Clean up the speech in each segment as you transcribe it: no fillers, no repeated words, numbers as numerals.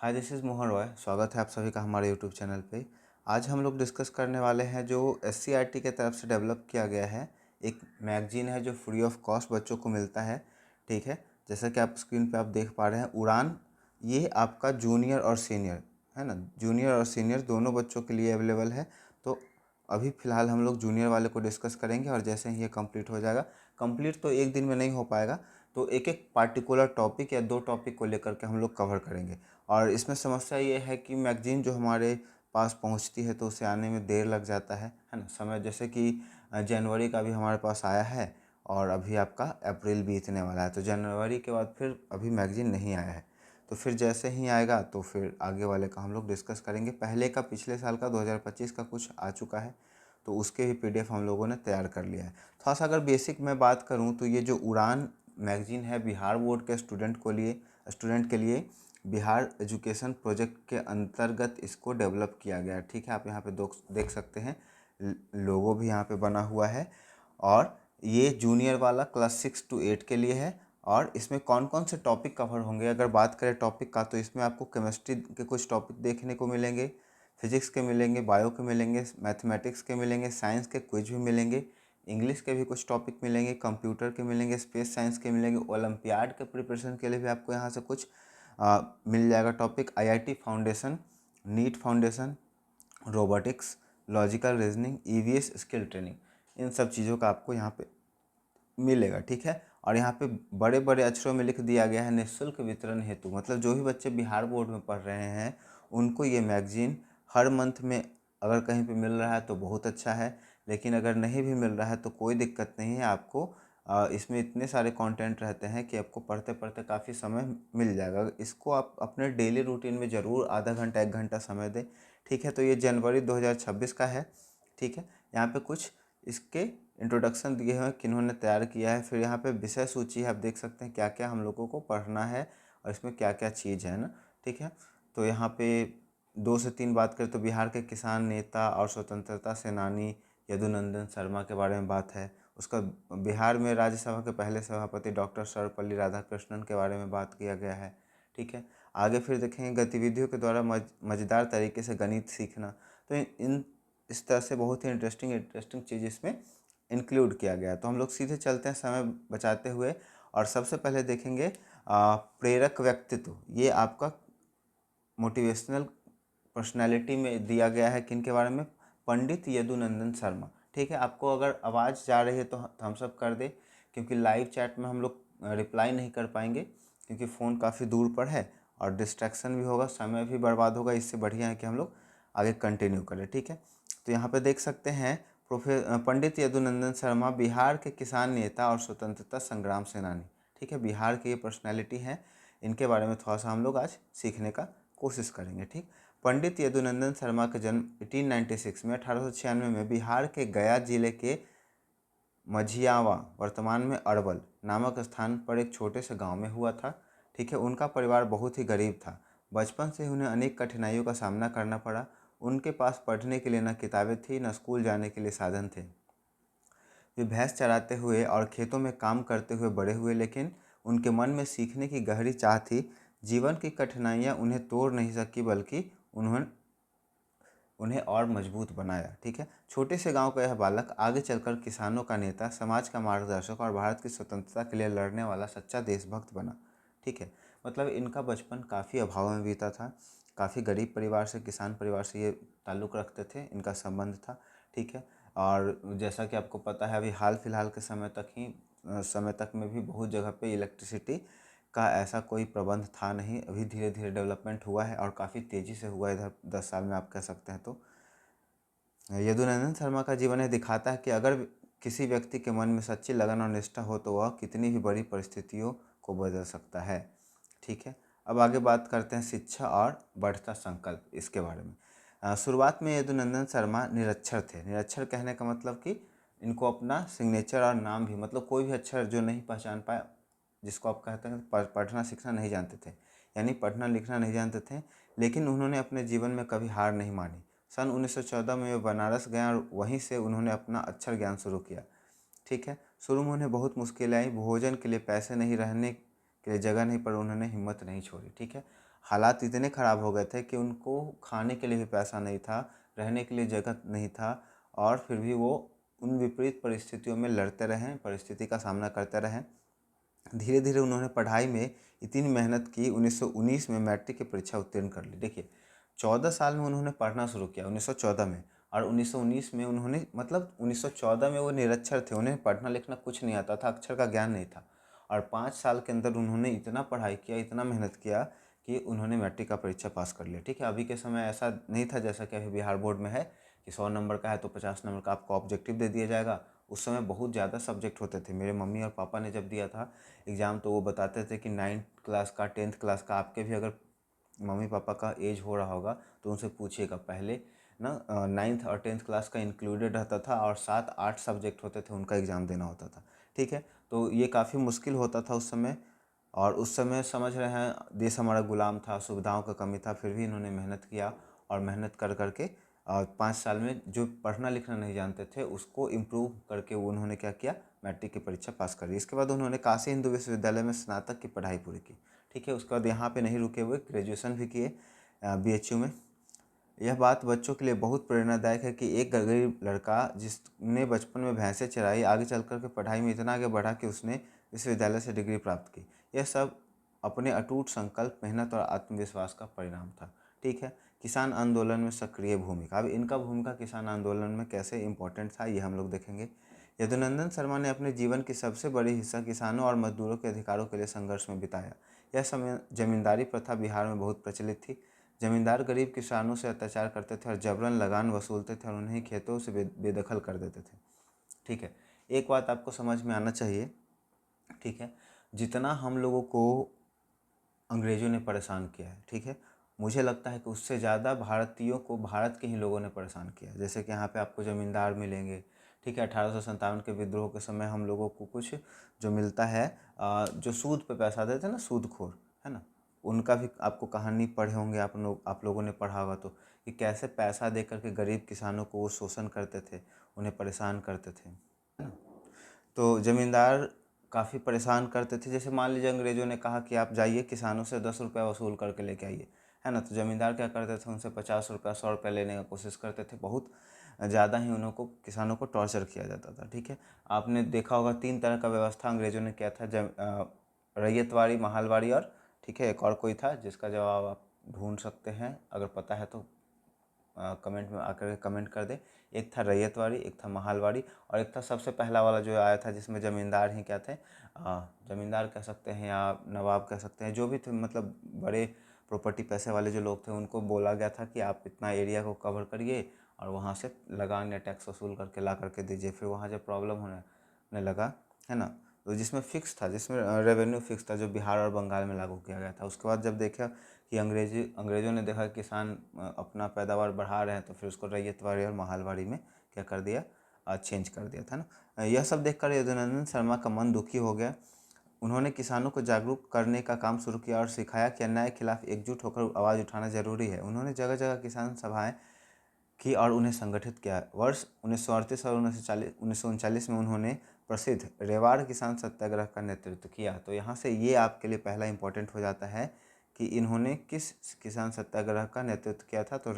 Hi, this is Mohan Roy. स्वागत है आप सभी का हमारे यूट्यूब चैनल पे। आज हम लोग डिस्कस करने वाले हैं जो एससीईआरटी के तरफ से डेवलप किया गया है। एक मैगजीन है जो फ्री ऑफ कॉस्ट बच्चों को मिलता है। ठीक है, जैसा कि आप स्क्रीन पे आप देख पा रहे हैं, उड़ान। ये आपका जूनियर और सीनियर है ना, जूनियर और सीनियर दोनों बच्चों के लिए अवेलेबल है। तो अभी फ़िलहाल हम लोग जूनियर वाले को डिस्कस करेंगे और जैसे ही ये कंप्लीट हो जाएगा, कंप्लीट तो एक दिन में नहीं हो पाएगा, तो एक एक पार्टिकुलर टॉपिक या दो टॉपिक को लेकर के हम लोग कवर करेंगे। और इसमें समस्या ये है कि मैगज़ीन जो हमारे पास पहुंचती है तो उसे आने में देर लग जाता है ना। समय जैसे कि जनवरी का भी हमारे पास आया है और अभी आपका अप्रैल बीतने वाला है, तो जनवरी के बाद फिर अभी मैगज़ीन नहीं आया है। तो फिर जैसे ही आएगा तो फिर आगे वाले का हम लोग डिस्कस करेंगे। पहले का पिछले साल का 2025 का कुछ आ चुका है, तो उसके भी पीडीएफ हम लोगों ने तैयार कर लिया है। थोड़ा सा अगर बेसिक मैं बात करूं तो ये जो उड़ान मैगज़ीन है बिहार बोर्ड के स्टूडेंट के लिए बिहार एजुकेशन प्रोजेक्ट के अंतर्गत इसको डेवलप किया गया है। ठीक है, आप यहाँ पे देख सकते हैं, लोगो भी यहाँ पे बना हुआ है। और ये जूनियर वाला क्लास 6 to 8 के लिए है। और इसमें कौन कौन से टॉपिक कवर होंगे, अगर बात करें टॉपिक का, तो इसमें आपको केमिस्ट्री के कुछ टॉपिक देखने को मिलेंगे, फिजिक्स के मिलेंगे, बायो के मिलेंगे, मैथमेटिक्स के मिलेंगे, साइंस के क्विज भी मिलेंगे, इंग्लिश के भी कुछ टॉपिक मिलेंगे, कंप्यूटर के मिलेंगे, स्पेस साइंस के मिलेंगे, ओलंपियाड के प्रिपरेशन के लिए भी आपको यहाँ से कुछ मिल जाएगा topic. IIT foundation, NEET foundation, robotics, logical reasoning, EVS skill training, इन सब चीज़ों का आपको यहाँ पे मिलेगा। ठीक है, और यहाँ पे बड़े बड़े अक्षरों में लिख दिया गया है निःशुल्क वितरण हेतु। मतलब जो भी बच्चे बिहार बोर्ड में पढ़ रहे हैं उनको ये मैगजीन हर मंथ में अगर कहीं पे मिल रहा है तो बहुत अच्छा है, लेकिन अगर नहीं भी मिल रहा है तो कोई दिक्कत नहीं है। आपको इसमें इतने सारे कंटेंट रहते हैं कि आपको पढ़ते पढ़ते काफ़ी समय मिल जाएगा। इसको आप अपने डेली रूटीन में ज़रूर आधा घंटा 1 घंटा समय दें। ठीक है, तो ये जनवरी 2026 का है। ठीक है, यहाँ पे कुछ इसके इंट्रोडक्शन दिए हुए हैं किन्होंने तैयार किया है। फिर यहाँ पे विषय सूची है, आप देख सकते हैं क्या क्या हम लोगों को पढ़ना है और इसमें क्या क्या चीज़ है ना। ठीक है, तो यहाँ पे 2 से 3 बात करें तो बिहार के किसान नेता और स्वतंत्रता सेनानी यदुनंदन शर्मा के बारे में बात है। उसका बिहार में राज्यसभा के पहले सभापति डॉक्टर सर्वपल्ली राधाकृष्णन के बारे में बात किया गया है। ठीक है, आगे फिर देखेंगे गतिविधियों के द्वारा मज़ेदार तरीके से गणित सीखना। तो इन इस तरह से बहुत ही इंटरेस्टिंग चीज़ इसमें इंक्लूड किया गया है। तो हम लोग सीधे चलते हैं समय बचाते हुए और सबसे पहले देखेंगे प्रेरक व्यक्तित्व। ये आपका मोटिवेशनल पर्सनैलिटी में दिया गया है किन के बारे में, पंडित यदुनंदन शर्मा। ठीक है, आपको अगर आवाज़ जा रही है तो थम्स अप कर दे, क्योंकि लाइव चैट में हम लोग रिप्लाई नहीं कर पाएंगे क्योंकि फ़ोन काफ़ी दूर पर है और डिस्ट्रैक्शन भी होगा, समय भी बर्बाद होगा। इससे बढ़िया है कि हम लोग आगे कंटिन्यू करें। ठीक है, तो यहाँ पे देख सकते हैं पंडित यदुनंदन शर्मा बिहार के किसान नेता और स्वतंत्रता संग्राम सेनानी। ठीक है, बिहार की ये पर्सनैलिटी हैं, इनके बारे में थोड़ा सा हम लोग आज सीखने का कोशिश करेंगे। ठीक, पंडित यदुनंदन शर्मा का जन्म 1896 में 1896 में बिहार के गया जिले के मझियावा, वर्तमान में अरवल नामक स्थान पर एक छोटे से गांव में हुआ था। ठीक है, उनका परिवार बहुत ही गरीब था। बचपन से उन्हें अनेक कठिनाइयों का सामना करना पड़ा। उनके पास पढ़ने के लिए न किताबें थी, न स्कूल जाने के लिए साधन थे। वे भैंस चराते हुए और खेतों में काम करते हुए बड़े हुए, लेकिन उनके मन में सीखने की गहरी चाह थी। जीवन की कठिनाइयाँ उन्हें तोड़ नहीं सकी, बल्कि उन्होंने उन्हें और मजबूत बनाया। ठीक है, छोटे से गांव का यह बालक आगे चलकर किसानों का नेता, समाज का मार्गदर्शक और भारत की स्वतंत्रता के लिए लड़ने वाला सच्चा देशभक्त बना। ठीक है, मतलब इनका बचपन काफ़ी अभाव में बीता था। काफ़ी गरीब परिवार से, किसान परिवार से ये ताल्लुक़ रखते थे, इनका संबंध था। ठीक है, और जैसा कि आपको पता है अभी हाल फिलहाल के समय तक में भी बहुत जगह पे इलेक्ट्रिसिटी का ऐसा कोई प्रबंध था नहीं। अभी धीरे धीरे डेवलपमेंट हुआ है और काफ़ी तेज़ी से हुआ है इधर 10 साल में, आप कह सकते हैं। तो यदुनंदन शर्मा का जीवन यह दिखाता है कि अगर किसी व्यक्ति के मन में सच्ची लगन और निष्ठा हो तो वह कितनी भी बड़ी परिस्थितियों को बदल सकता है। ठीक है, अब आगे बात करते हैं शिक्षा और बढ़ता संकल्प, इसके बारे में। शुरुआत में यदुनंदन शर्मा निरक्षर थे। निरक्षर कहने का मतलब कि इनको अपना सिग्नेचर और नाम भी, मतलब कोई भी अक्षर जो नहीं पहचान पाए, जिसको आप कहते हैं पढ़ना सीखना नहीं जानते थे, यानी पढ़ना लिखना नहीं जानते थे। लेकिन उन्होंने अपने जीवन में कभी हार नहीं मानी। सन 1914 में वे बनारस गए और वहीं से उन्होंने अपना अक्षर ज्ञान शुरू किया। ठीक है, शुरू में उन्हें बहुत मुश्किलें आई, भोजन के लिए पैसे नहीं, रहने के लिए जगह नहीं, पर उन्होंने हिम्मत नहीं छोड़ी। ठीक है, हालात इतने ख़राब हो गए थे कि उनको खाने के लिए भी पैसा नहीं था, रहने के लिए जगह नहीं था, और फिर भी वो उन विपरीत परिस्थितियों में लड़ते रहें, परिस्थिति का सामना करते रहें। धीरे धीरे उन्होंने पढ़ाई में इतनी मेहनत की, 1919 में मैट्रिक की परीक्षा उत्तीर्ण कर ली। देखिए 14 साल में उन्होंने पढ़ना शुरू किया 1914 में, और 1919 में उन्होंने, मतलब 1914 में वो निरक्षर थे, उन्हें पढ़ना लिखना कुछ नहीं आता था, अक्षर का ज्ञान नहीं था, और 5 साल के अंदर उन्होंने इतना पढ़ाई किया, इतना मेहनत किया कि उन्होंने मैट्रिक का परीक्षा पास कर लिया। ठीक है, अभी के समय ऐसा नहीं था जैसा कि अभी बिहार बोर्ड में है कि 100 नंबर का है तो 50 नंबर का आपको ऑब्जेक्टिव दे दिया जाएगा। उस समय बहुत ज़्यादा सब्जेक्ट होते थे। मेरे मम्मी और पापा ने जब दिया था एग्ज़ाम तो वो बताते थे कि 9th क्लास का, 10th क्लास का, आपके भी अगर मम्मी पापा का एज हो रहा होगा तो उनसे पूछिएगा। पहले ना 9th और 10th क्लास का इंक्लूडेड रहता था, और 7-8 सब्जेक्ट होते थे, उनका एग्ज़ाम देना होता था। ठीक है, तो ये काफ़ी मुश्किल होता था उस समय। और उस समय समझ रहे हैं देश हमारा गुलाम था, सुविधाओं का कमी था, फिर भी इन्होंने मेहनत किया, और मेहनत कर करके 5 साल में जो पढ़ना लिखना नहीं जानते थे उसको इम्प्रूव करके वो उन्होंने क्या किया, मैट्रिक की परीक्षा पास करी। इसके बाद उन्होंने काशी हिंदू विश्वविद्यालय में स्नातक की पढ़ाई पूरी की। ठीक है, उसके बाद यहाँ पे नहीं रुके हुए, ग्रेजुएशन भी किए BHU में। यह बात बच्चों के लिए बहुत प्रेरणादायक है कि एक गरीब लड़का जिसने बचपन में भैंसें चराई, आगे चल कर के पढ़ाई में इतना आगे बढ़ा कि उसने विश्वविद्यालय से डिग्री प्राप्त की। यह सब अपने अटूट संकल्प, मेहनत और आत्मविश्वास का परिणाम था। ठीक है, किसान आंदोलन में सक्रिय भूमिका। अब इनका भूमिका किसान आंदोलन में कैसे इम्पोर्टेंट था ये हम लोग देखेंगे। यदुनंदन शर्मा ने अपने जीवन की सबसे बड़ी हिस्सा किसानों और मजदूरों के अधिकारों के लिए संघर्ष में बिताया। यह समय जमींदारी प्रथा बिहार में बहुत प्रचलित थी। जमींदार गरीब किसानों से अत्याचार करते थे और जबरन लगान वसूलते थे और उन्हें खेतों से बेदखल कर देते थे। ठीक है, एक बात आपको समझ में आना चाहिए। ठीक है, जितना हम लोगों को अंग्रेज़ों ने परेशान किया है, ठीक है, मुझे लगता है कि उससे ज़्यादा भारतीयों को भारत के ही लोगों ने परेशान किया है। जैसे कि यहाँ पे आपको ज़मींदार मिलेंगे। ठीक है, 1857 के विद्रोह के समय हम लोगों को कुछ जो मिलता है, जो सूद पे पैसा देते हैं ना, सूदखोर, है ना, उनका भी आपको कहानी पढ़े होंगे आप लोगों ने पढ़ा होगा तो, कि कैसे पैसा दे करके गरीब किसानों को वो शोषण करते थे, उन्हें परेशान करते थे, है ना। तो ज़मींदार काफ़ी परेशान करते थे। जैसे मान लीजिए अंग्रेज़ों ने कहा कि आप जाइए किसानों से 10 रुपया वसूल करके लेके आइए, है ना, तो ज़मींदार क्या करते थे, उनसे 50 रुपया, 100 रुपया लेने का कोशिश करते थे। बहुत ज़्यादा ही उनको, किसानों को टॉर्चर किया जाता था। ठीक है, आपने देखा होगा 3 तरह का व्यवस्था अंग्रेज़ों ने किया था, रैयतवाड़ी, महालवाड़ी, और ठीक है एक और कोई था जिसका जवाब आप ढूंढ सकते हैं, अगर पता है तो कमेंट में आकर कमेंट कर दे। एक था रैयतवाड़ी, एक था महालवाड़ी, और एक था सबसे पहला वाला जो आया था जिसमें ज़मींदार ही क्या थे, ज़मींदार कह सकते हैं या नवाब कह सकते हैं, जो भी थे, मतलब बड़े प्रॉपर्टी पैसे वाले जो लोग थे, उनको बोला गया था कि आप इतना एरिया को कवर करिए और वहाँ से लगान या टैक्स वसूल करके ला करके दीजिए। फिर वहाँ जब प्रॉब्लम होने लगा, है ना, तो जिसमें फिक्स था, जिसमें रेवेन्यू फिक्स था, जो बिहार और बंगाल में लागू किया गया था। उसके बाद जब देखा कि अंग्रेज़ों ने देखा कि किसान अपना पैदावार बढ़ा रहे हैं, तो फिर उसको रैयतवाड़ी और महालवाड़ी में क्या कर दिया, चेंज कर दिया था ना। यह सब देखकर यदुनंदन शर्मा का मन दुखी हो गया। उन्होंने किसानों को जागरूक करने का काम शुरू किया और सिखाया कि अन्याय के खिलाफ एकजुट होकर आवाज़ उठाना जरूरी है। उन्होंने जगह जगह किसान सभाएं की और उन्हें संगठित किया। वर्ष 1938 और 1939 में उन्होंने प्रसिद्ध रेवाड़ किसान सत्याग्रह का नेतृत्व किया। तो यहाँ से ये आपके लिए पहला इंपॉर्टेंट हो जाता है कि इन्होंने किस किसान सत्याग्रह का नेतृत्व किया था। तो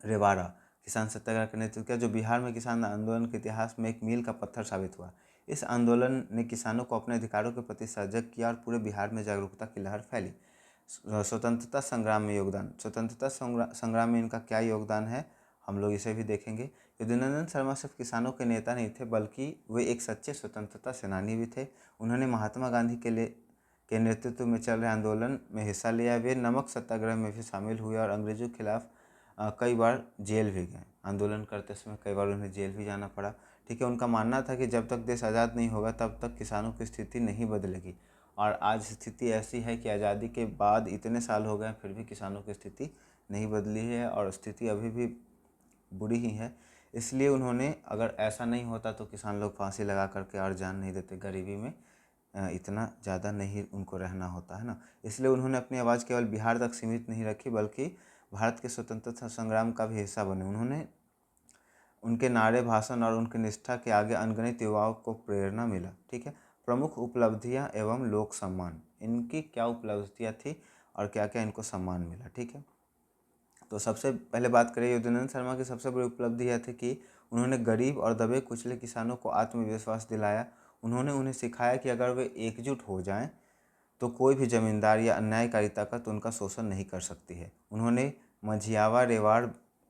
रेवाड़ा किसान सत्याग्रह का नेतृत्व किया, जो बिहार में किसान आंदोलन के इतिहास में एक मील का पत्थर साबित हुआ। इस आंदोलन ने किसानों को अपने अधिकारों के प्रति सजग किया और पूरे बिहार में जागरूकता की लहर फैली। स्वतंत्रता संग्राम में योगदान। स्वतंत्रता संग्राम में इनका क्या योगदान है, हम लोग इसे भी देखेंगे। यदुनंदन शर्मा सिर्फ किसानों के नेता नहीं थे, बल्कि वे एक सच्चे स्वतंत्रता सेनानी भी थे। उन्होंने महात्मा गांधी के नेतृत्व में चल रहे आंदोलन में हिस्सा लिया। वे नमक सत्याग्रह में भी शामिल हुए और अंग्रेजों के खिलाफ कई बार जेल भी गए। आंदोलन करते समय कई बार उन्हें जेल भी जाना पड़ा। ठीक है, उनका मानना था कि जब तक देश आज़ाद नहीं होगा तब तक किसानों की स्थिति नहीं बदलेगी। और आज स्थिति ऐसी है कि आज़ादी के बाद इतने साल हो गए फिर भी किसानों की स्थिति नहीं बदली है, और स्थिति अभी भी बुरी ही है। इसलिए उन्होंने, अगर ऐसा नहीं होता तो किसान लोग फांसी लगा करके और जान नहीं देते, गरीबी में इतना ज़्यादा नहीं उनको रहना होता, है ना। इसलिए उन्होंने अपनी आवाज़ केवल बिहार तक सीमित नहीं रखी, बल्कि भारत के स्वतंत्रता संग्राम का भी हिस्सा बने। उन्होंने, उनके नारे, भाषण और उनकी निष्ठा के आगे अनगिनत युवाओं को प्रेरणा मिला। ठीक है, प्रमुख उपलब्धियां एवं लोक सम्मान। इनकी क्या उपलब्धियां थी और क्या क्या इनको सम्मान मिला। ठीक है, तो सबसे पहले बात करें युद्धनंदन शर्मा की सबसे बड़ी उपलब्धि यह थी कि उन्होंने गरीब और दबे कुचले किसानों को आत्मविश्वास दिलाया। उन्होंने उन्हें सिखाया कि अगर वे एकजुट हो जाएं तो कोई भी जमींदार या अन्यायकारी ताकत उनका शोषण नहीं कर सकती है। उन्होंने मझियावा, रेवाड़,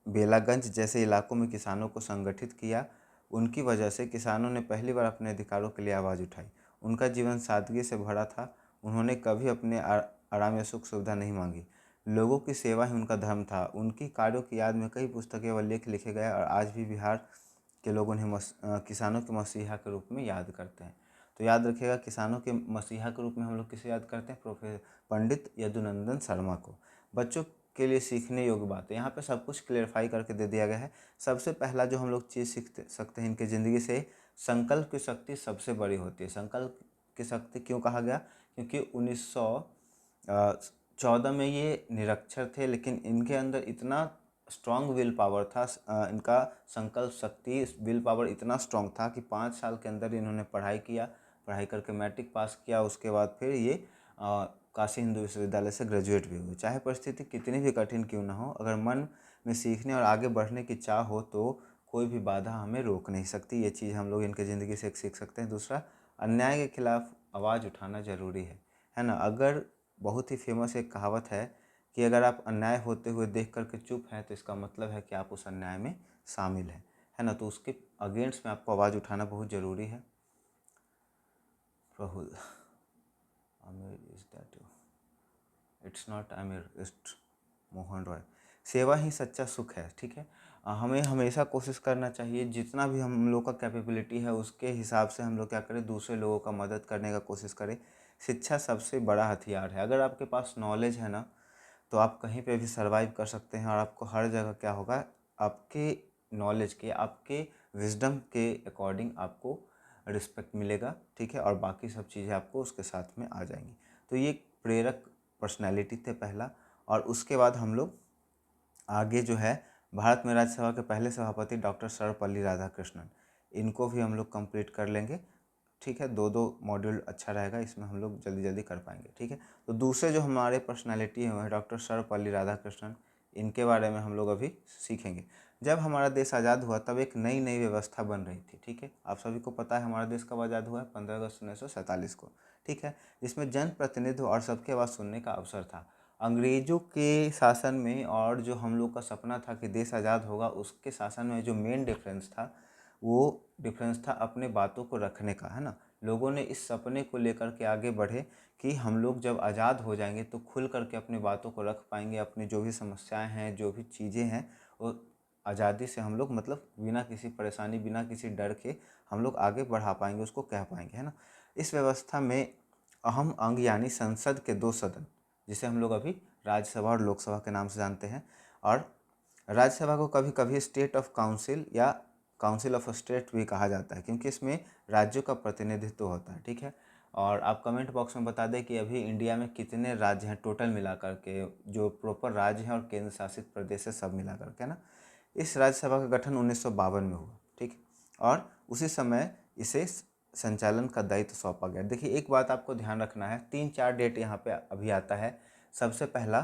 बेलागंज जैसे इलाकों में किसानों को संगठित किया। उनकी वजह से किसानों ने पहली बार अपने अधिकारों के लिए आवाज़ उठाई। उनका जीवन सादगी से भरा था। उन्होंने कभी अपने आराम या सुख सुविधा नहीं मांगी। लोगों की सेवा ही उनका धर्म था। उनकी कार्यों की याद में कई पुस्तकें व लेख लिखे गए और आज भी बिहार के लोग उन्हें किसानों के मसीहा के रूप में याद करते हैं। तो याद रखिएगा, किसानों के मसीहा के रूप में हम लोग किसे याद करते हैं? पंडित यदुनंदन शर्मा को। बच्चों के लिए सीखने योग्य बात है, यहाँ पे सब कुछ क्लेरिफाई करके दे दिया गया है। सबसे पहला जो हम लोग चीज़ सीख सकते हैं इनकी ज़िंदगी से, संकल्प की शक्ति सबसे बड़ी होती है। संकल्प की शक्ति क्यों कहा गया? क्योंकि 1914 में ये निरक्षर थे, लेकिन इनके अंदर इतना स्ट्रॉन्ग विल पावर था। इनका संकल्प शक्ति, विल पावर इतना स्ट्रॉन्ग था कि 5 साल के अंदर इन्होंने पढ़ाई किया। पढ़ाई करके मैट्रिक पास किया। उसके बाद फिर ये काशी हिंदू विश्वविद्यालय से ग्रेजुएट भी हुए। चाहे परिस्थिति कितनी भी कठिन क्यों ना हो, अगर मन में सीखने और आगे बढ़ने की चाह हो तो कोई भी बाधा हमें रोक नहीं सकती। ये चीज़ हम लोग इनके ज़िंदगी से सीख सकते हैं। दूसरा, अन्याय के खिलाफ आवाज़ उठाना ज़रूरी है ना। अगर बहुत ही फेमस एक कहावत है कि अगर आप अन्याय होते हुए देख करके चुप हैं तो इसका मतलब है कि आप उस अन्याय में शामिल हैं, है ना। तो उसके अगेंस्ट में आपको आवाज़ उठाना बहुत ज़रूरी है। Rahul, Aamir is that you? It's not Aamir, it's Mohan Roy. सेवा ही सच्चा सुख है। ठीक है, हमें हमेशा कोशिश करना चाहिए, जितना भी हम लोग का कैपेबिलिटी है उसके हिसाब से हम लोग क्या करें, दूसरे लोगों का मदद करने का कोशिश करें। शिक्षा सबसे बड़ा हथियार है। अगर आपके पास नॉलेज है ना, तो आप कहीं पे भी सर्वाइव कर सकते हैं और आपको हर जगह क्या होगा, आपके नॉलेज के, आपके विजडम के अकॉर्डिंग आपको रिस्पेक्ट मिलेगा। ठीक है, और बाकी सब चीज़ें आपको उसके साथ में आ जाएंगी। तो ये एक प्रेरक पर्सनैलिटी थे पहला। और उसके बाद हम लोग आगे जो है, भारत में राज्यसभा के पहले सभापति डॉक्टर सर्वपल्ली राधाकृष्णन, इनको भी हम लोग कंप्लीट कर लेंगे। ठीक है, दो दो मॉड्यूल अच्छा रहेगा, इसमें हम लोग जल्दी जल्दी कर पाएंगे। ठीक है, तो दूसरे जो हमारे पर्सनालिटी हैं वो है डॉक्टर सर्वपल्ली राधाकृष्णन। इनके बारे में हम लोग अभी सीखेंगे। जब हमारा देश आज़ाद हुआ तब एक नई नई व्यवस्था बन रही थी। ठीक है, आप सभी को पता है हमारा देश कब आज़ाद हुआ है? 15 अगस्त 1947 को। ठीक है, जिसमें जनप्रतिनिधित्व और सबकी आवाज़ सुनने का अवसर था। अंग्रेज़ों के शासन में और जो हम लोग का सपना था कि देश आज़ाद होगा, उसके शासन में जो मेन डिफरेंस था वो डिफरेंस था अपने बातों को रखने का, है ना। लोगों ने इस सपने को लेकर के आगे बढ़े कि हम लोग जब आज़ाद हो जाएंगे तो खुल करके अपनी बातों को रख पाएंगे। अपनी जो भी समस्याएं हैं, जो भी चीज़ें हैं, वो आज़ादी से हम लोग, मतलब बिना किसी परेशानी, बिना किसी डर के हम लोग आगे बढ़ा पाएंगे, उसको कह पाएंगे, है ना। इस व्यवस्था में अहम अंग यानी संसद के 2 सदन, जिसे हम लोग अभी राज्यसभा और लोकसभा के नाम से जानते हैं। और राज्यसभा को कभी कभी स्टेट ऑफ काउंसिल या काउंसिल ऑफ स्टेट भी कहा जाता है, क्योंकि इसमें राज्यों का प्रतिनिधित्व होता है। ठीक है, और आप कमेंट बॉक्स में बता दें कि अभी इंडिया में कितने राज्य हैं टोटल मिला करके, जो प्रॉपर राज्य हैं और केंद्र शासित प्रदेश है, सब मिला करके ना। इस राज्यसभा का गठन 1952 में हुआ। ठीक, और उसी समय इसे संचालन का दायित्व सौंपा गया। देखिए, एक बात आपको ध्यान रखना है, 3-4 डेट यहाँ पे अभी आता है। सबसे पहला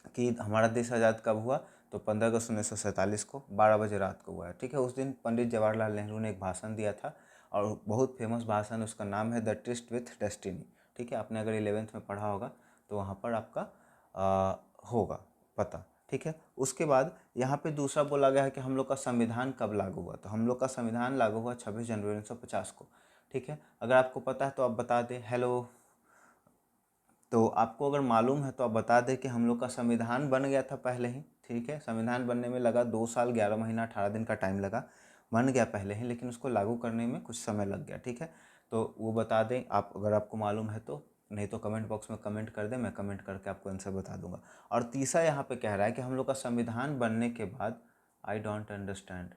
कि हमारा देश आज़ाद कब हुआ, तो 15 अगस्त 1947 को 12 बजे रात को हुआ है। ठीक है, उस दिन पंडित जवाहरलाल नेहरू ने एक भाषण दिया था और बहुत फेमस भाषण, उसका नाम है द ट्रिस्ट विथ डेस्टिनी। ठीक है, आपने अगर 11th में पढ़ा होगा तो वहाँ पर आपका होगा पता। ठीक है, उसके बाद यहाँ पे दूसरा बोला गया है कि हम लोग का संविधान कब लागू हुआ, तो हम लोग का संविधान लागू हुआ 26 जनवरी 1950 को। ठीक है, अगर आपको पता है तो आप बता दें। हेलो, तो आपको अगर मालूम है तो आप बता दें कि हम लोग का संविधान बन गया था पहले ही। ठीक है, संविधान बनने में लगा 2 साल 11 महीना 18 दिन का टाइम लगा। बन गया पहले ही, लेकिन उसको लागू करने में कुछ समय लग गया। ठीक है, तो वो बता दें आप, अगर आपको मालूम है तो। नहीं तो कमेंट बॉक्स में कमेंट कर दें, मैं कमेंट करके आपको आंसर बता दूंगा। और तीसरा यहाँ पे कह रहा है कि हम लोग का संविधान बनने के बाद, आई डोंट अंडरस्टैंड,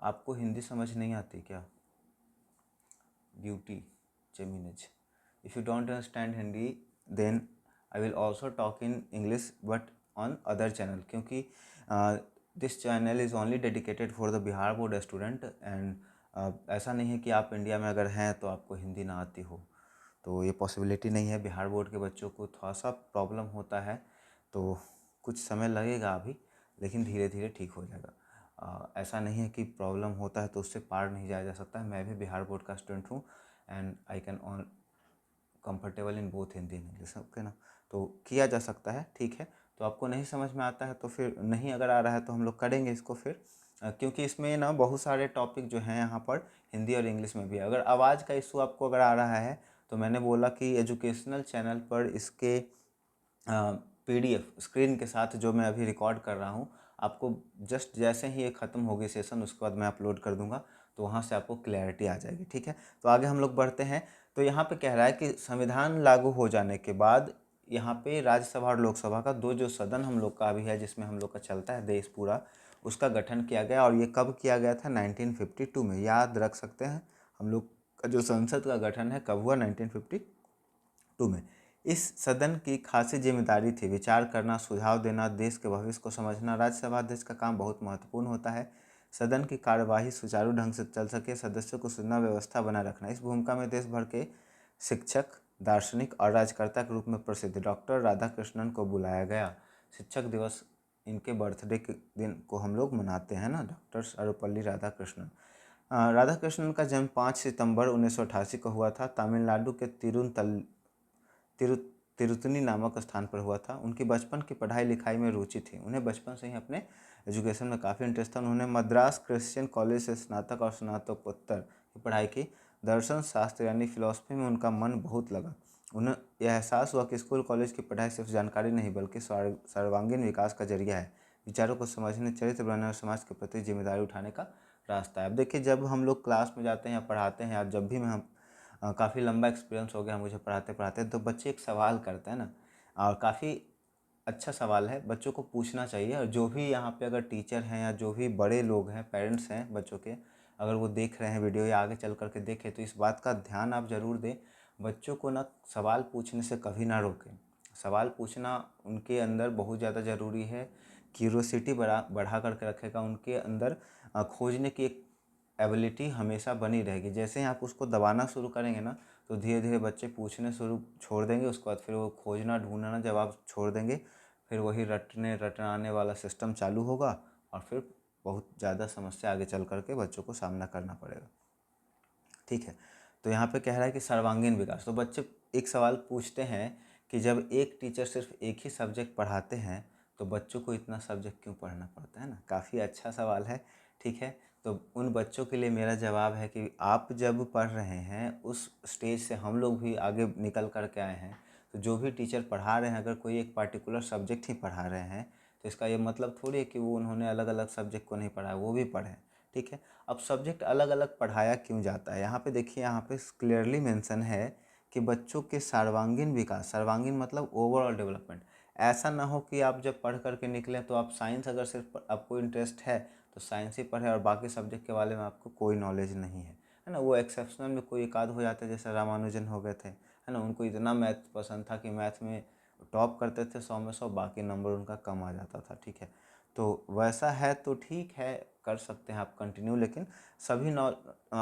आपको हिंदी समझ नहीं आती क्या? Beauty Geminis, if you don't understand Hindi then I will also talk in English but on other channel, क्योंकि this channel is only dedicated for the Bihar board student and ऐसा नहीं है कि आप इंडिया में अगर हैं तो आपको हिंदी ना आती हो। तो ये पॉसिबिलिटी नहीं है। बिहार बोर्ड के बच्चों को थोड़ा सा प्रॉब्लम होता है, तो कुछ समय लगेगा अभी, लेकिन धीरे धीरे ठीक हो जाएगा। ऐसा नहीं है कि प्रॉब्लम होता है तो उससे पार नहीं जाया जा सकता है। मैं भी बिहार बोर्ड का स्टूडेंट हूँ and I can on comfortable in both Hindi and English, okay ना। तो किया जा सकता है, ठीक है। तो आपको नहीं समझ में आता है तो फिर नहीं, अगर आ रहा है तो हम लोग करेंगे इसको फिर, क्योंकि इसमें ना बहुत सारे टॉपिक जो हैं यहाँ पर हिंदी और इंग्लिश में भी है। अगर आवाज़ का इशू आपको अगर आ रहा है तो मैंने बोला कि एजुकेशनल चैनल पर इसके PDF स्क्रीन के साथ जो मैं अभी रिकॉर्ड कर रहा हूँ, आपको जस्ट जैसे ही ये ख़त्म होगी सेशन उसके बाद मैं अपलोड कर दूँगा, तो वहाँ से आपको क्लैरिटी आ जाएगी, ठीक है। तो आगे हम लोग बढ़ते हैं। तो यहाँ पे कह रहा है कि संविधान लागू हो जाने के बाद यहाँ पे राज्यसभा और लोकसभा का दो जो सदन हम लोग का अभी है, जिसमें हम लोग का चलता है देश पूरा, उसका गठन किया गया। और ये कब किया गया था? 1952 में। याद रख सकते हैं, हम लोग का जो संसद का गठन है कब हुआ? 1952 में। इस सदन की खासी जिम्मेदारी थी विचार करना, सुझाव देना, देश के भविष्य को समझना। राज्यसभा अध्यक्ष का काम बहुत महत्वपूर्ण होता है। सदन की कार्यवाही सुचारू ढंग से चल सके, सदस्यों को सुनना, व्यवस्था बनाए रखना। इस भूमिका में देश भर के शिक्षक, दार्शनिक और राजकर्ता के रूप में प्रसिद्ध डॉक्टर राधाकृष्णन को बुलाया गया। शिक्षक दिवस इनके बर्थडे के दिन को हम लोग मनाते हैं ना, डॉक्टर सर्वपल्ली राधाकृष्णन। राधाकृष्णन का जन्म 5 सितंबर 1988 को हुआ था। तमिलनाडु के तिरुतनी नामक स्थान पर हुआ था। उनकी बचपन की पढ़ाई लिखाई में रुचि थी, उन्हें बचपन से ही अपने एजुकेशन में काफ़ी इंटरेस्ट था। उन्होंने मद्रास क्रिश्चियन कॉलेज से स्नातक और स्नातकोत्तर की पढ़ाई की। दर्शन शास्त्र यानी फिलॉसफी में उनका मन बहुत लगा। उन्हें यह एहसास हुआ कि स्कूल कॉलेज की पढ़ाई सिर्फ जानकारी नहीं बल्कि सर्वांगीण विकास का जरिया है, विचारों को समझने, चरित्र बनाने और समाज के प्रति जिम्मेदारी उठाने का रास्ता है। अब देखिए, जब हम लोग क्लास में जाते हैं या पढ़ाते हैं, या जब भी हम काफ़ी लंबा एक्सपीरियंस हो गया मुझे पढ़ाते पढ़ाते, तो बच्चे एक सवाल करते हैं ना, और काफ़ी अच्छा सवाल है, बच्चों को पूछना चाहिए। और जो भी यहाँ पे अगर टीचर हैं या जो भी बड़े लोग हैं, पेरेंट्स हैं बच्चों के, अगर वो देख रहे हैं वीडियो या आगे चल करके देखें, तो इस बात का ध्यान आप ज़रूर दें। बच्चों को ना सवाल पूछने से कभी ना रोकें। सवाल पूछना उनके अंदर बहुत ज़्यादा ज़रूरी है। क्यूरोसिटी बढ़ा करके रखेगा उनके अंदर। खोजने की एक एबिलिटी हमेशा बनी रहेगी। जैसे ही आप उसको दबाना शुरू करेंगे ना, तो धीरे धीरे बच्चे पूछने शुरू छोड़ देंगे। उसके बाद फिर वो खोजना ढूंढना जब आप छोड़ देंगे, फिर वही रटनाने वाला सिस्टम चालू होगा, और फिर बहुत ज़्यादा समस्या आगे चल करके बच्चों को सामना करना पड़ेगा, ठीक है। तो यहाँ पे कह रहा है कि सर्वांगीण विकास। तो बच्चे एक सवाल पूछते हैं कि जब एक टीचर सिर्फ एक ही सब्जेक्ट पढ़ाते हैं तो बच्चों को इतना सब्जेक्ट क्यों पढ़ना पड़ता है ना। काफ़ी अच्छा सवाल है, ठीक है। तो उन बच्चों के लिए मेरा जवाब है कि आप जब पढ़ रहे हैं उस स्टेज से हम लोग भी आगे निकल कर के आए हैं। तो जो भी टीचर पढ़ा रहे हैं, अगर कोई एक पार्टिकुलर सब्जेक्ट ही पढ़ा रहे हैं, तो इसका ये मतलब थोड़ी है कि वो उन्होंने अलग अलग सब्जेक्ट को नहीं पढ़ाया, वो भी पढ़ें, ठीक है। अब सब्जेक्ट अलग अलग पढ़ाया क्यों जाता है, यहाँ पे देखिए, यहाँ पे क्लियरली मेंशन है कि बच्चों के सर्वांगीण विकास। सर्वांगीण मतलब ओवरऑल डेवलपमेंट। ऐसा ना हो कि आप जब पढ़ करके निकलें तो आप साइंस, अगर सिर्फ आपको इंटरेस्ट है तो साइंस ही पढ़े और बाकी सब्जेक्ट के बारे में आपको कोई नॉलेज नहीं है ना। वो एक्सेप्शनल में कोई एक आध हो जाता है, जैसे रामानुजन हो गए थे, है ना। उनको इतना मैथ पसंद था कि मैथ में टॉप करते थे 100 में 100, बाकी नंबर उनका कम आ जाता था, ठीक है। तो वैसा है तो ठीक है, कर सकते हैं आप कंटिन्यू, लेकिन सभी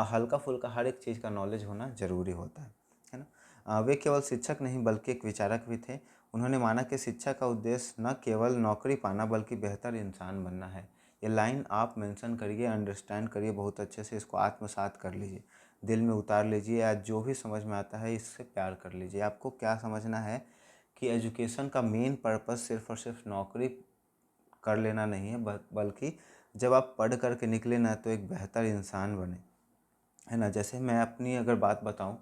हल्का फुल्का हर एक चीज़ का नॉलेज होना ज़रूरी होता है ना। वे केवल शिक्षक नहीं बल्कि एक विचारक भी थे। उन्होंने माना कि शिक्षा का उद्देश्य न केवल नौकरी पाना बल्कि बेहतर इंसान बनना है। ये लाइन आप मेंशन करिए, अंडरस्टैंड करिए बहुत अच्छे से, इसको आत्मसात कर लीजिए, दिल में उतार लीजिए। आज जो भी समझ में आता है इससे प्यार कर लीजिए। आपको क्या समझना है कि एजुकेशन का मेन पर्पस सिर्फ और सिर्फ नौकरी कर लेना नहीं है, बल्कि जब आप पढ़ करके निकले ना, तो एक बेहतर इंसान बने, है ना। जैसे मैं अपनी अगर बात बताऊं,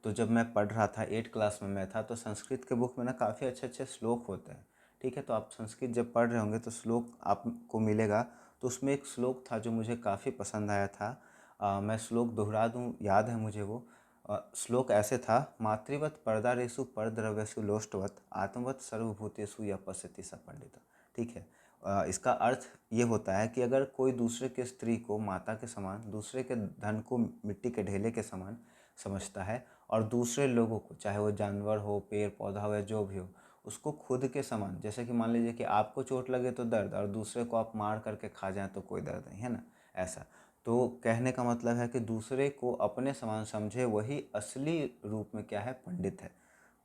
तो जब मैं पढ़ रहा था 8 क्लास में मैं था, तो संस्कृत के बुक में ना काफ़ी अच्छे अच्छे श्लोक होते हैं, ठीक है। तो आप संस्कृत जब पढ़ रहे होंगे तो श्लोक आपको मिलेगा। तो उसमें एक श्लोक था जो मुझे काफ़ी पसंद आया था। मैं श्लोक दोहरा दूं, याद है मुझे वो। श्लोक ऐसे था: मातृवत परदारेषु परद्रव्येषु लोष्टवत आत्मवत सर्वभूतेषु यः पश्यति स पंडित, ठीक है। इसका अर्थ ये होता है कि अगर कोई दूसरे के स्त्री को माता के समान, दूसरे के धन को मिट्टी के ढेले के समान समझता है, और दूसरे लोगों को, चाहे वो जानवर हो, पेड़ पौधा हो या जो भी हो, उसको खुद के समान, जैसे कि मान लीजिए कि आपको चोट लगे तो दर्द, और दूसरे को आप मार करके खा जाएं तो कोई दर्द नहीं, है ना, ऐसा। तो कहने का मतलब है कि दूसरे को अपने समान समझे, वही असली रूप में क्या है, पंडित है।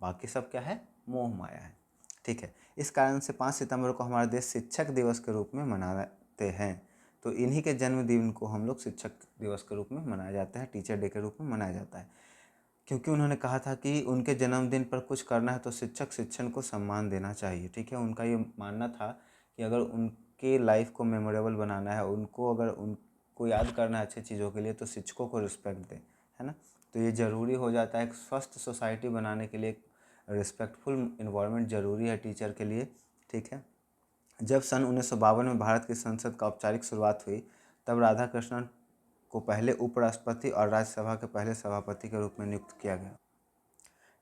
बाकी सब क्या है, मोह माया है। ठीक है, इस कारण से 5 सितंबर को हमारा देश शिक्षक दिवस के रूप में मनाते हैं। तो इन्हीं के जन्मदिन को हम लोग शिक्षक दिवस के रूप में मनाया जाता है, टीचर डे के रूप में मनाया जाता है, क्योंकि उन्होंने कहा था कि उनके जन्मदिन पर कुछ करना है तो शिक्षक शिक्षण को सम्मान देना चाहिए। ठीक है, उनका ये मानना था कि अगर उनके लाइफ को मेमोरेबल बनाना है, उनको अगर उनको याद करना है अच्छी चीज़ों के लिए, तो शिक्षकों को रिस्पेक्ट दें, है ना। तो ये ज़रूरी हो जाता है, एक स्वस्थ सोसाइटी बनाने के लिए एक रिस्पेक्टफुल इन्वायरमेंट ज़रूरी है टीचर के लिए। ठीक है, जब सन 1952 में भारत की संसद का औपचारिक शुरुआत हुई, तब राधाकृष्णन को पहले उपराष्ट्रपति और राज्यसभा के पहले सभापति के रूप में नियुक्त किया गया।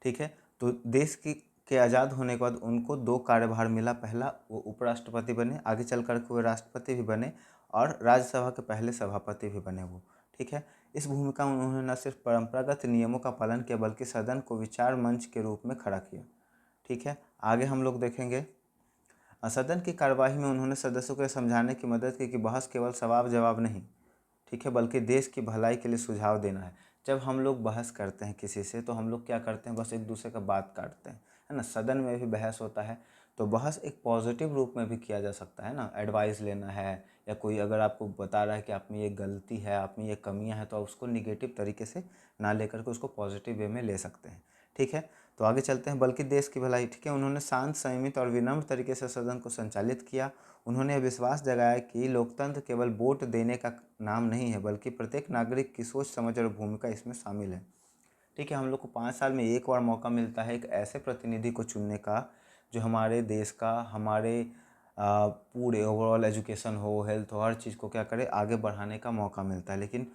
ठीक है, तो देश के आज़ाद होने के बाद उनको 2 कार्यभार मिला। पहला, वो उपराष्ट्रपति बने, आगे चल कर के वो राष्ट्रपति भी बने, और राज्यसभा के पहले सभापति भी बने वो। ठीक है, इस भूमिका में उन्होंने न सिर्फ परंपरागत नियमों का पालन किया, बल्कि सदन को विचार मंच के रूप में खड़ा किया। ठीक है, आगे हम लोग देखेंगे। सदन की कार्यवाही में उन्होंने सदस्यों को समझाने की मदद की कि बहस केवल सवाल जवाब नहीं, ठीक है, बल्कि देश की भलाई के लिए सुझाव देना है। जब हम लोग बहस करते हैं किसी से, तो हम लोग क्या करते हैं, बस एक दूसरे का बात काटते हैं, है ना। सदन में भी बहस होता है, तो बहस एक पॉजिटिव रूप में भी किया जा सकता है ना। एडवाइस लेना है, या कोई अगर आपको बता रहा है कि आप में ये गलती है, आप में ये कमियां हैं, तो आप उसको निगेटिव तरीके से ना लेकर के उसको पॉजिटिव वे में ले सकते हैं। ठीक है, तो आगे चलते हैं। बल्कि देश की भलाई, ठीक है, उन्होंने शांत, संयमित और विनम्र तरीके से सदन को संचालित किया। उन्होंने विश्वास जगाया कि लोकतंत्र केवल वोट देने का नाम नहीं है, बल्कि प्रत्येक नागरिक की सोच, समझ और भूमिका इसमें शामिल है। ठीक है, हम लोग को 5 साल में एक बार मौका मिलता है एक ऐसे प्रतिनिधि को चुनने का जो हमारे देश का, हमारे पूरे ओवरऑल एजुकेशन हो, हेल्थ हो, हर चीज़ को क्या करे, आगे बढ़ाने का मौका मिलता है। लेकिन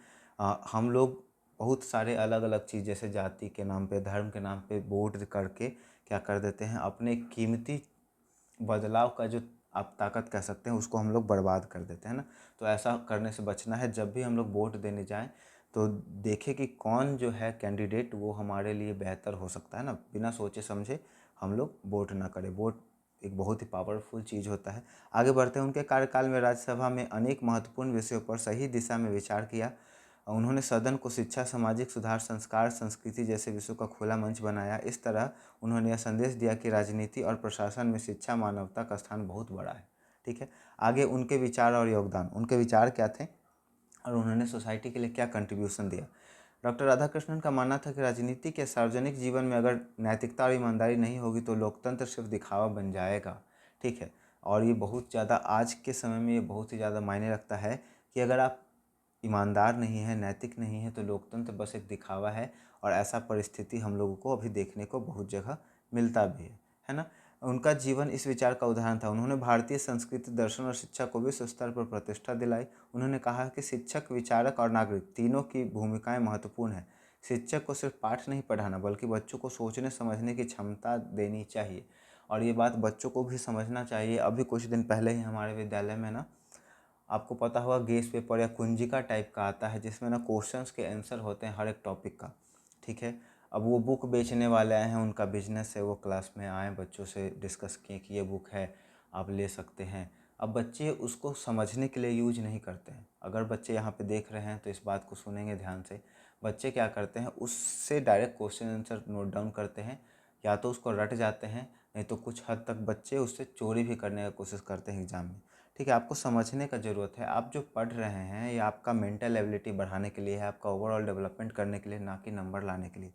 हम लोग बहुत सारे अलग अलग चीज़, जैसे जाति के नाम पे, धर्म के नाम पे वोट करके क्या कर देते हैं, अपने कीमती बदलाव का जो आप ताकत कह सकते हैं, उसको हम लोग बर्बाद कर देते हैं ना। तो ऐसा करने से बचना है। जब भी हम लोग वोट देने जाएं, तो देखें कि कौन जो है कैंडिडेट वो हमारे लिए बेहतर हो सकता है ना। बिना सोचे समझे हम लोग वोट ना करें। वोट एक बहुत ही पावरफुल चीज़ होता है। आगे बढ़ते हैं। उनके कार्यकाल में राज्यसभा में अनेक महत्वपूर्ण विषयों पर सही दिशा में विचार किया। उन्होंने सदन को शिक्षा, सामाजिक सुधार, संस्कार, संस्कृति जैसे विषयों का खुला मंच बनाया। इस तरह उन्होंने यह संदेश दिया कि राजनीति और प्रशासन में शिक्षा, मानवता का स्थान बहुत बड़ा है। ठीक है, आगे उनके विचार और योगदान, उनके विचार क्या थे और उन्होंने सोसाइटी के लिए क्या कंट्रीब्यूशन दिया। डॉक्टर राधाकृष्णन का मानना था कि राजनीति के सार्वजनिक जीवन में अगर नैतिकता और ईमानदारी नहीं होगी, तो लोकतंत्र सिर्फ दिखावा बन जाएगा। ठीक है, और ये बहुत ज़्यादा आज के समय में ये बहुत ही ज़्यादा मायने रखता है कि अगर आप ईमानदार नहीं है, नैतिक नहीं है, तो लोकतंत्र बस एक दिखावा है। और ऐसा परिस्थिति हम लोगों को अभी देखने को बहुत जगह मिलता भी है ना। उनका जीवन इस विचार का उदाहरण था। उन्होंने भारतीय संस्कृति, दर्शन और शिक्षा को विश्व स्तर पर प्रतिष्ठा दिलाई। उन्होंने कहा कि शिक्षक, विचारक और नागरिक तीनों की भूमिकाएं महत्वपूर्ण है। शिक्षक को सिर्फ पाठ नहीं पढ़ाना, बल्कि बच्चों को सोचने समझने की क्षमता देनी चाहिए। और ये बात बच्चों को भी समझना चाहिए। अभी कुछ दिन पहले ही हमारे विद्यालय में ना, आपको पता होगा, गेस पेपर या कुंजिका टाइप का आता है, जिसमें ना क्वेश्चंस के आंसर होते हैं हर एक टॉपिक का। ठीक है, अब वो बुक बेचने वाले आए हैं, उनका बिजनेस है, वो क्लास में आए, बच्चों से डिस्कस किए कि ये बुक है, आप ले सकते हैं। अब बच्चे उसको समझने के लिए यूज नहीं करते हैं। अगर बच्चे यहाँ पे देख रहे हैं तो इस बात को सुनेंगे ध्यान से। बच्चे क्या करते हैं, उससे direct question answer note down करते हैं, या तो उसको रट जाते हैं, नहीं तो कुछ हद तक बच्चे उससे चोरी भी करने की कोशिश करते हैं एग्ज़ाम में। ठीक है, आपको समझने का ज़रूरत है। आप जो पढ़ रहे हैं, ये आपका मेंटल एबिलिटी बढ़ाने के लिए है, आपका ओवरऑल डेवलपमेंट करने के लिए, ना कि नंबर लाने के लिए।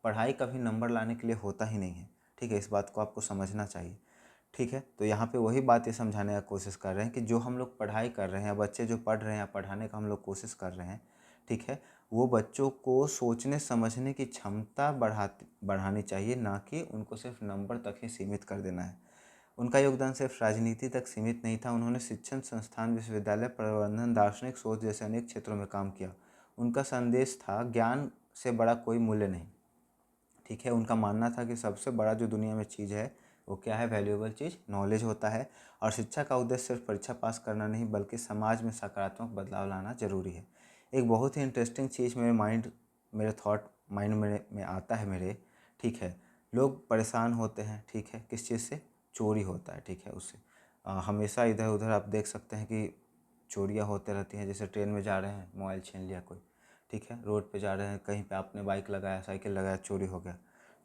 पढ़ाई कभी नंबर लाने के लिए होता ही नहीं है। ठीक है, इस बात को आपको समझना चाहिए। ठीक है, तो यहाँ पे वही बात ये समझाने का कोशिश कर रहे हैं कि जो हम लोग पढ़ाई कर रहे हैं, बच्चे जो पढ़ रहे हैं, पढ़ाने का हम लोग कोशिश कर रहे हैं, ठीक है, वो बच्चों को सोचने समझने की क्षमता बढ़ानी चाहिए, ना कि उनको सिर्फ नंबर तक ही सीमित कर देना है। उनका योगदान सिर्फ राजनीति तक सीमित नहीं था। उन्होंने शिक्षण संस्थान, विश्वविद्यालय, प्रबंधन, दार्शनिक सोच जैसे अनेक क्षेत्रों में काम किया। उनका संदेश था, ज्ञान से बड़ा कोई मूल्य नहीं। ठीक है, उनका मानना था कि सबसे बड़ा जो दुनिया में चीज़ है, वो क्या है, वैल्यूएबल चीज़ नॉलेज होता है। और शिक्षा का उद्देश्य सिर्फ परीक्षा पास करना नहीं, बल्कि समाज में सकारात्मक बदलाव लाना जरूरी है। एक बहुत ही इंटरेस्टिंग चीज़ मेरे थॉट माइंड में आता है मेरे। ठीक है, लोग परेशान होते हैं, ठीक है, किस चीज़ से, चोरी होता है, ठीक है, उससे हमेशा इधर उधर आप देख सकते हैं कि चोरियाँ होते रहती हैं। जैसे ट्रेन में जा रहे हैं, मोबाइल छीन लिया कोई, ठीक है। रोड पे जा रहे हैं, कहीं पे आपने बाइक लगाया, साइकिल लगाया, चोरी हो गया,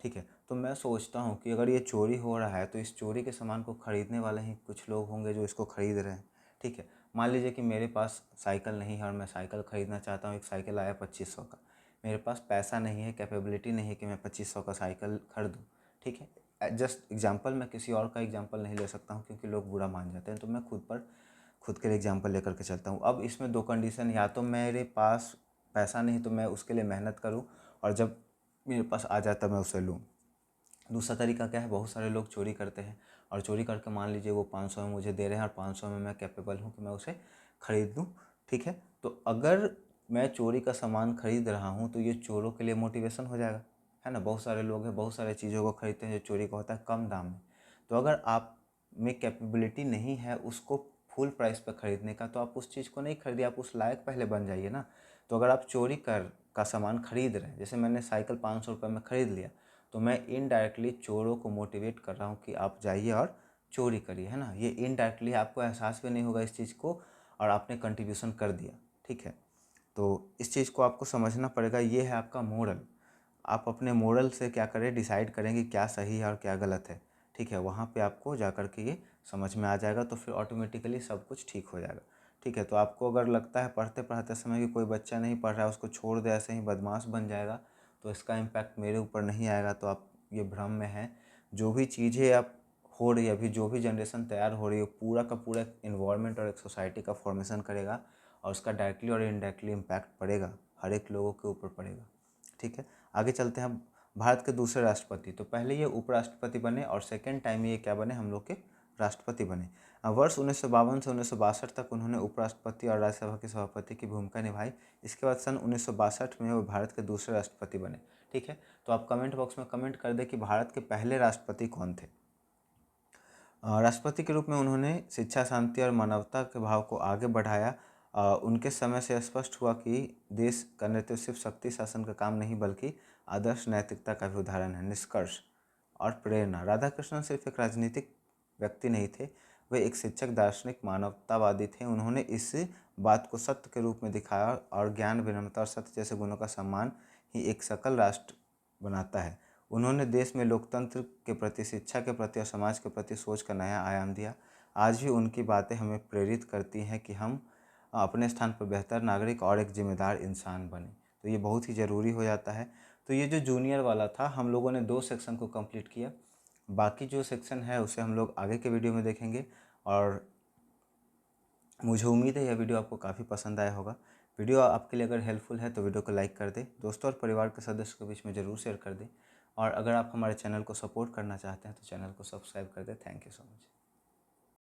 ठीक है। तो मैं सोचता हूँ कि अगर ये चोरी हो रहा है तो इस चोरी के सामान को ख़रीदने वाले ही कुछ लोग होंगे जो इसको ख़रीद रहे हैं, ठीक है। मान लीजिए कि मेरे पास साइकिल नहीं है और मैं साइकिल ख़रीदना चाहता हूँ। एक साइकिल आया 2500 का, मेरे पास पैसा नहीं है, कैपेबिलिटी नहीं है कि मैं 2500 का साइकिल खरीदूँ, ठीक है। जस्ट एग्जांपल, मैं किसी और का एग्जांपल नहीं ले सकता हूँ क्योंकि लोग बुरा मान जाते हैं, तो मैं खुद के लिए एग्जांपल लेकर के चलता हूँ। अब इसमें दो कंडीशन, या तो मेरे पास पैसा नहीं तो मैं उसके लिए मेहनत करूँ और जब मेरे पास आ जाता मैं उसे लूँ। दूसरा तरीका क्या है, बहुत सारे लोग चोरी करते हैं और चोरी करके मान लीजिए वो 500 में मुझे दे रहे हैं और 500 में मैं कैपेबल हूँ कि मैं उसे ख़रीद लूँ, ठीक है। तो अगर मैं चोरी का सामान ख़रीद रहा हूँ तो ये चोरों के लिए मोटिवेशन हो जाएगा, है ना। बहुत सारे लोग हैं, बहुत सारे चीज़ों को खरीदते हैं जो चोरी का होता है कम दाम में। तो अगर आप में कैपेबिलिटी नहीं है उसको फुल प्राइस पर ख़रीदने का, तो आप उस चीज़ को नहीं खरीदिए, आप उस लायक पहले बन जाइए ना। तो अगर आप चोरी का सामान खरीद रहे हैं, जैसे मैंने साइकिल 500 रुपये में ख़रीद लिया, तो मैं इनडायरेक्टली चोरों को मोटिवेट कर रहा हूँ कि आप जाइए और चोरी करिए, है ना। ये इनडायरेक्टली आपको एहसास भी नहीं होगा इस चीज़ को और आपने कंट्रीब्यूशन कर दिया, ठीक है। तो इस चीज़ को आपको समझना पड़ेगा, ये है आपका मोरल। आप अपने मोरल से क्या करें, डिसाइड करेंगे क्या सही है और क्या गलत है, ठीक है। वहाँ पे आपको जा कर के ये समझ में आ जाएगा, तो फिर ऑटोमेटिकली सब कुछ ठीक हो जाएगा, ठीक है। तो आपको अगर लगता है पढ़ते पढ़ाते समय कि कोई बच्चा नहीं पढ़ रहा है, उसको छोड़ दे, ऐसे ही बदमाश बन जाएगा, तो इसका इम्पैक्ट मेरे ऊपर नहीं आएगा, तो आप ये भ्रम में हैं। जो भी चीज़ें आप हो रही है अभी, जो भी जनरेशन तैयार हो रही है, पूरा का पूरा इन्वायरमेंट और एक सोसाइटी का फॉर्मेशन करेगा और उसका डायरेक्टली और इनडायरेक्टली इम्पैक्ट पड़ेगा, हर एक लोगों के ऊपर पड़ेगा, ठीक है। आगे चलते हैं। भारत के दूसरे राष्ट्रपति, तो पहले ये उपराष्ट्रपति बने और सेकेंड टाइम ये क्या बने, हम लोग के राष्ट्रपति बने। वर्ष 1952 से 1962 तक उन्होंने उपराष्ट्रपति और राज्यसभा के सभापति की भूमिका निभाई। इसके बाद सन 1962 में वो भारत के दूसरे राष्ट्रपति बने, ठीक है। तो आप कमेंट बॉक्स में कमेंट कर दें कि भारत के पहले राष्ट्रपति कौन थे। राष्ट्रपति के रूप में उन्होंने शिक्षा, शांति और मानवता के भाव को आगे बढ़ाया। उनके समय से स्पष्ट हुआ कि देश का नेतृत्व सिर्फ शक्ति शासन का काम नहीं बल्कि आदर्श नैतिकता का भी उदाहरण है। निष्कर्ष और प्रेरणा, राधाकृष्णन सिर्फ एक राजनीतिक व्यक्ति नहीं थे, वे एक शिक्षक, दार्शनिक, मानवतावादी थे। उन्होंने इस बात को सत्य के रूप में दिखाया और ज्ञान, विनम्रता और सत्य जैसे गुणों का सम्मान ही एक सकल राष्ट्र बनाता है। उन्होंने देश में लोकतंत्र के प्रति, शिक्षा के प्रति और समाज के प्रति सोच का नया आयाम दिया। आज भी उनकी बातें हमें प्रेरित करती हैं कि हम अपने स्थान पर बेहतर नागरिक और एक जिम्मेदार इंसान बने। तो ये बहुत ही ज़रूरी हो जाता है। तो ये जो जूनियर वाला था, हम लोगों ने 2 सेक्शन को कंप्लीट किया। बाकी जो सेक्शन है उसे हम लोग आगे के वीडियो में देखेंगे और मुझे उम्मीद है यह वीडियो आपको काफ़ी पसंद आया होगा। वीडियो आपके लिए अगर हेल्पफुल है तो वीडियो को लाइक कर दें, दोस्तों और परिवार के सदस्यों के बीच में ज़रूर शेयर कर दें और अगर आप हमारे चैनल को सपोर्ट करना चाहते हैं तो चैनल को सब्सक्राइब कर दें। Thank you so much.